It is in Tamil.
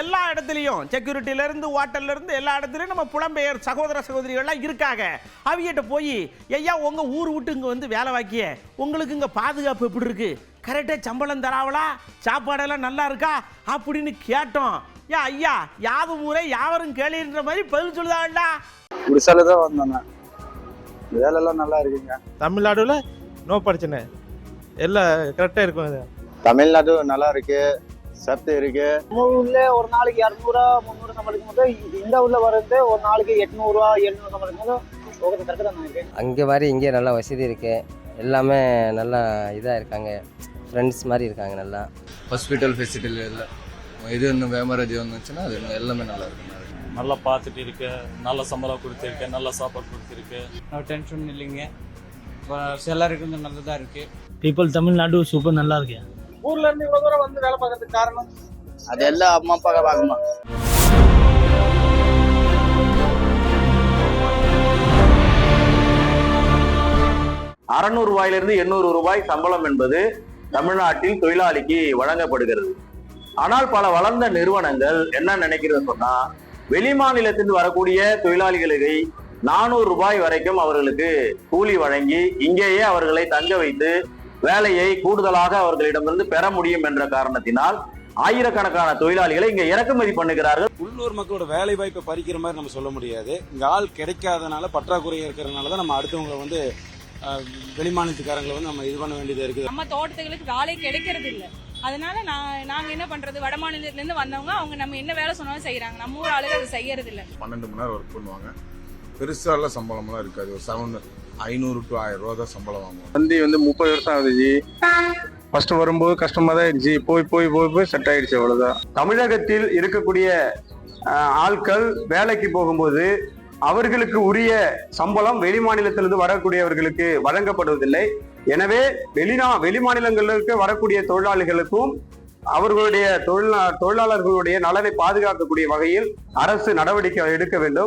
எல்லா இடத்துலையும் செக்யூரிட்டியிலேருந்து ஹோட்டல்லேருந்து எல்லா இடத்துலையும் நம்ம புலம்பெயர் சகோதர சகோதரிகள்லாம் இருக்காங்க. அவங்ககிட்ட போய் ஐயா உங்கள் ஊர் விட்டு இங்கே வந்து வேலை வாக்கிய உங்களுக்கு இங்கே பாதுகாப்பு எப்படி இருக்கு, கரெக்டாக சம்பளம் தராவளா, சாப்பாடெல்லாம் நல்லா இருக்கா அப்படின்னு கேட்டோம். ஐயா யாதும் ஊரே யாவரும் கேளுன்ற மாதிரி பதில் சொல்லுதாண்டா. குடிசால தான் வந்தோண்ணா, வேலையெல்லாம் நல்லா இருக்குங்க. தமிழ்நாடுல நோ பிரச்சனை, எல்லாம் கரெக்டாக இருக்கும். தமிழ்நாடு நல்லா இருக்கு, சத்து இருக்கு. நம்ம ஊர்ல ஒரு நாளைக்கு 200 300 சம்பளிக்கும் போது இந்த ஊர்ல வர்றது ஒரு நாளைக்கு 800 700 சம்பளிக்கும் போது கரெக்டாக தான் இருக்கு. அங்கே மாதிரி இங்கே நல்லா வசதி இருக்கு, எல்லாமே நல்லா இதாக இருக்காங்க, ஃப்ரெண்ட்ஸ் மாதிரி இருக்காங்க. நல்லா ஹாஸ்பிட்டல் ஃபெசிலிட்டி இல்லை, இது இன்னும் வேமரேஜ் வந்துச்சுன்னா அது எல்லாமே நல்லா இருக்கு. நல்லா பார்த்துட்டு இருக்கு, நல்ல சம்பளம் கொடுத்துருக்கு, நல்ல சாப்பாடு கொடுத்துருக்கு. டென்ஷன் இல்லைங்க, எல்லாருக்கும் நல்லதாக இருக்கு. பீப்புள் தமிழ்நாடு சூப்பர் நல்லா இருக்கு. ஊர்ல இருந்து இவ்வளவு தூரம் வந்து வேலை பார்க்கறதுக்கு காரணம் அதெல்லாம் அம்மா அப்பா பார்க்கணும். ரூபாயிலிருந்து 800 ரூபாய் சம்பளம் என்பது தமிழ்நாட்டில் தொழிலாளிக்கு வழங்கப்படுகிறது. ஆனால் பல வளர்ந்த நிறுவனங்கள் என்ன நினைக்கிறது சொன்னா, வெளி மாநிலத்தில் வரக்கூடிய தொழிலாளிகளுக்கு 400 ரூபாய் வரைக்கும் அவர்களுக்கு கூலி வழங்கி இங்கேயே அவர்களை தங்க வைத்து வேலையை கூடுதலாக அவர்களிடமிருந்து பெற முடியும் என்ற காரணத்தினால் ஆயிரக்கணக்கான தொழிலாளிகளை இங்க இறக்குமதி பண்ணுகிறார்கள். உள்ளூர் மக்களோட வேலை வாய்ப்பை பறிக்கிற மாதிரி நம்ம சொல்ல முடியாது. இங்க ஆள் கிடைக்காதனால, பற்றாக்குறை இருக்கிறதுனால தான் நம்ம அடுத்தவங்களை வந்து வெளிமாநிலத்துக்காரங்களை வந்து நம்ம இது பண்ண வேண்டியது இருக்குது. நம்ம தோட்டத்துகளுக்கு வேலை கிடைக்கிறது இல்லை. அதனால நாங்க என்ன பண்றது, வட மாநிலத்துல இருந்து வந்தவங்க அவங்க நம்ம என்ன வேலை சொன்னாலும் செய்யறாங்க, நம்ம ஊர் ஆளுங்க அதை செய்யறது இல்லை. 12 மணி நேரம் ஒர்க் பண்ணுவாங்க, பெருசால சம்பளம்லாம் இருக்காது. ஒரு 500 to 1000 ரூபா தான் சம்பளம் வாங்குவாங்க. வந்து 30 வருஷம் ஆகுது. ஃபர்ஸ்ட் வரும்போது கஷ்டமா தான் இருந்துச்சு, போய் போய் போய் போய் செட் ஆயிடுச்சு, அவ்வளவுதான். தமிழகத்தில் இருக்கக்கூடிய ஆட்கள் வேலைக்கு போகும்போது அவர்களுக்கு உரிய சம்பளம் வெளி மாநிலத்திலிருந்து வரக்கூடியவர்களுக்கு வழங்கப்படுவதில்லை. எனவே வெளி மாநிலங்களுக்கு வரக்கூடிய தொழிலாளிகளுக்கும் அவர்களுடைய தொழிலாளர்களுடைய நலனை பாதுகாக்கக்கூடிய வகையில் அரசு நடவடிக்கை எடுக்க வேண்டும்.